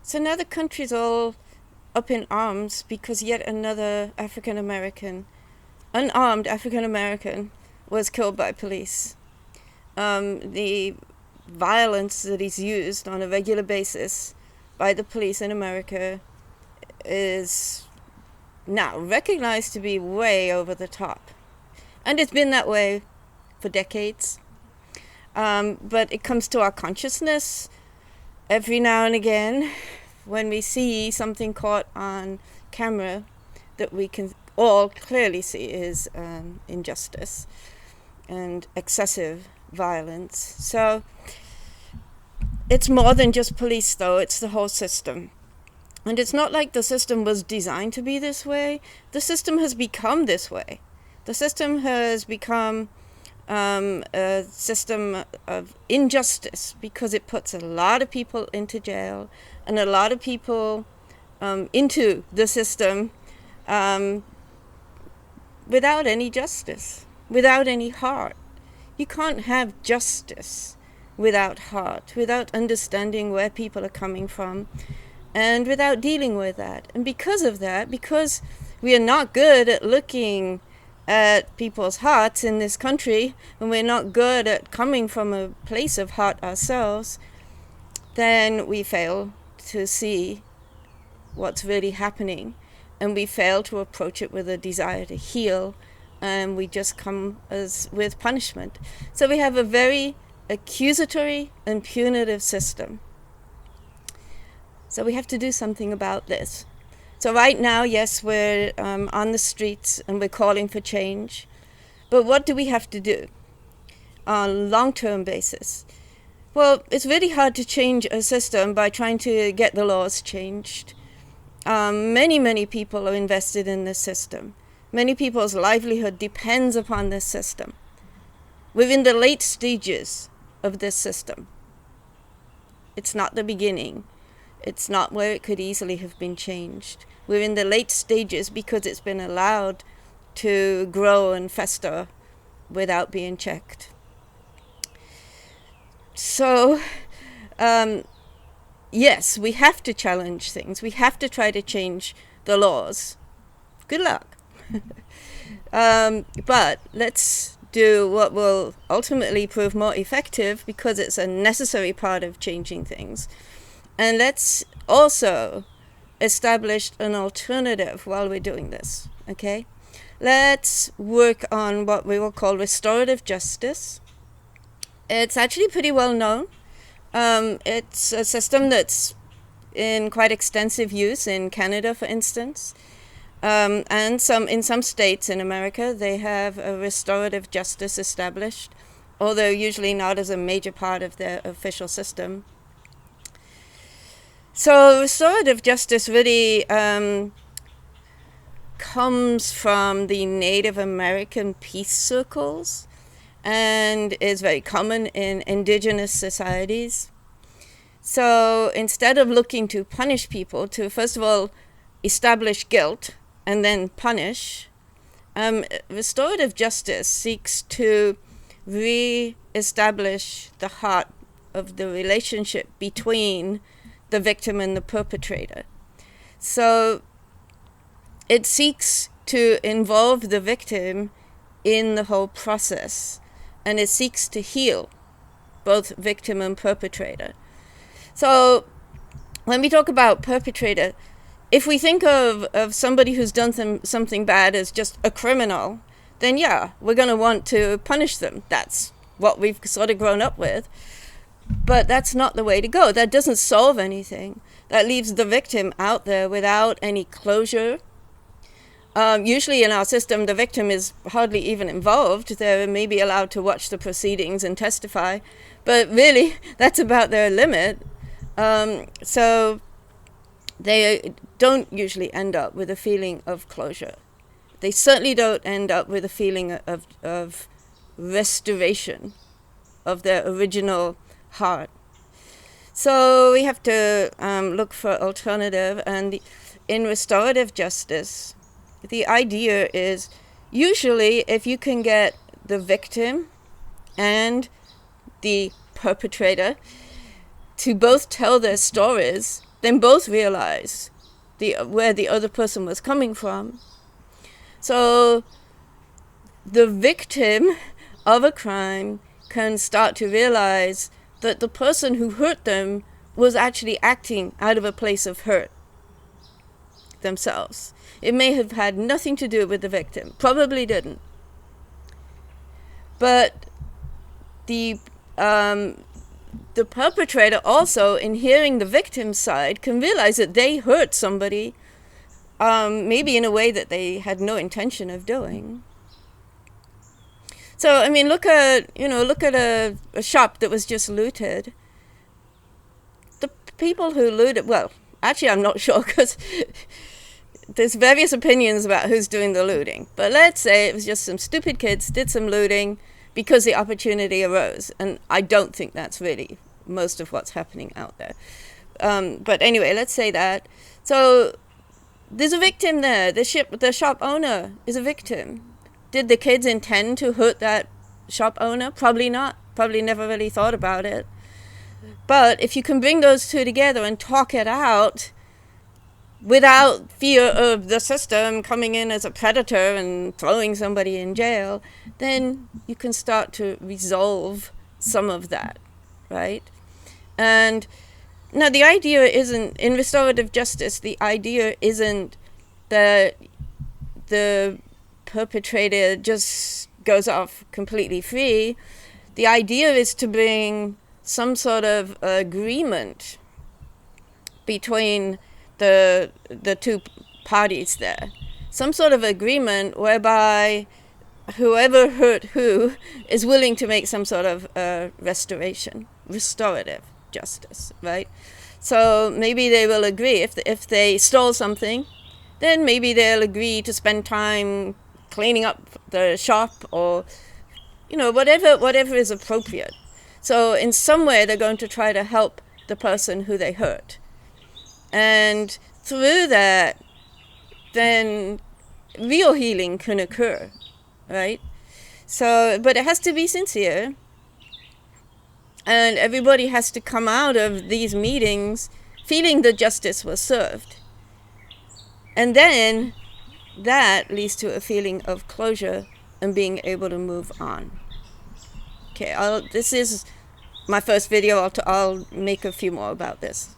So now the country's all up in arms because yet another unarmed African American, was killed by police. The violence that is used on a regular basis by the police in America is now recognized to be way over the top. And it's been that way for decades. But it comes to our consciousness every now and again when we see something caught on camera that we can all clearly see is injustice and excessive violence. So it's more than just police, though. It's the whole system. And it's not like the system was designed to be this way. The system has become this way. The system has become a system of injustice because it puts a lot of people into jail and a lot of people into the system without any justice, without any heart. You can't have justice without heart, without understanding where people are coming from, and without dealing with that. And because of that, because we are not good at looking at people's hearts in this country, and we're not good at coming from a place of heart ourselves, then we fail to see what's really happening, and we fail to approach it with a desire to heal, and we just come with punishment. So we have a very accusatory and punitive system. So we have to do something about this. So right now, yes, we're on the streets and we're calling for change. But what do we have to do on a long-term basis? Well, it's really hard to change a system by trying to get the laws changed. Many people are invested in this system. Many people's livelihood depends upon this system. We're in the late stages of this system. It's not the beginning. It's not where it could easily have been changed. We're in the late stages because it's been allowed to grow and fester without being checked. So, yes, we have to challenge things. We have to try to change the laws. Good luck. But let's do what will ultimately prove more effective because it's a necessary part of changing things. And let's also establish an alternative while we're doing this, okay? Let's work on what we will call restorative justice. It's actually pretty well known. It's a system that's in quite extensive use in Canada, for instance. And in some states in America, they have a restorative justice established, although usually not as a major part of their official system. So restorative justice really comes from the Native American peace circles and is very common in indigenous societies. So instead of looking to punish people, to first of all establish guilt and then punish, restorative justice seeks to re-establish the heart of the relationship between the victim and the perpetrator. So it seeks to involve the victim in the whole process, and it seeks to heal both victim and perpetrator. So when we talk about perpetrator, if we think of somebody who's done something bad as just a criminal, then yeah, we're going to want to punish them. That's what we've sort of grown up with. But that's not the way to go. That doesn't solve anything. That leaves the victim out there without any closure. Usually in our system, the victim is hardly even involved. They're maybe allowed to watch the proceedings and testify. But really, that's about their limit. So they don't usually end up with a feeling of closure. They certainly don't end up with a feeling of restoration of their original heart. So we have to look for alternative, and in restorative justice, the idea is usually if you can get the victim and the perpetrator to both tell their stories then both realize where the other person was coming from. So the victim of a crime can start to realize that the person who hurt them was actually acting out of a place of hurt themselves. It may have had nothing to do with the victim, probably didn't. But the perpetrator also, in hearing the victim's side, can realize that they hurt somebody, maybe in a way that they had no intention of doing. So, I mean, look at a shop that was just looted. The people who looted, well, actually I'm not sure, because there's various opinions about who's doing the looting. But let's say it was just some stupid kids did some looting because the opportunity arose. And I don't think that's really most of what's happening out there. But anyway, let's say that. So there's a victim there. The shop owner is a victim. Did the kids intend to hurt that shop owner? Probably not. Probably never really thought about it. But if you can bring those two together and talk it out without fear of the system coming in as a predator and throwing somebody in jail, then you can start to resolve some of that, right? And now the idea isn't, in restorative justice, the idea isn't that the perpetrator just goes off completely free. The idea is to bring some sort of agreement between the two parties there. Some sort of agreement whereby whoever hurt who is willing to make some sort of restorative justice, right? So maybe they will agree if they stole something, then maybe they'll agree to spend time cleaning up the shop, or whatever is appropriate. So in some way they're going to try to help the person who they hurt, and through that then real healing can occur, right? So, but it has to be sincere, and everybody has to come out of these meetings feeling that justice was served, and then that leads to a feeling of closure and being able to move on. Okay, this is my first video. I'll make a few more about this.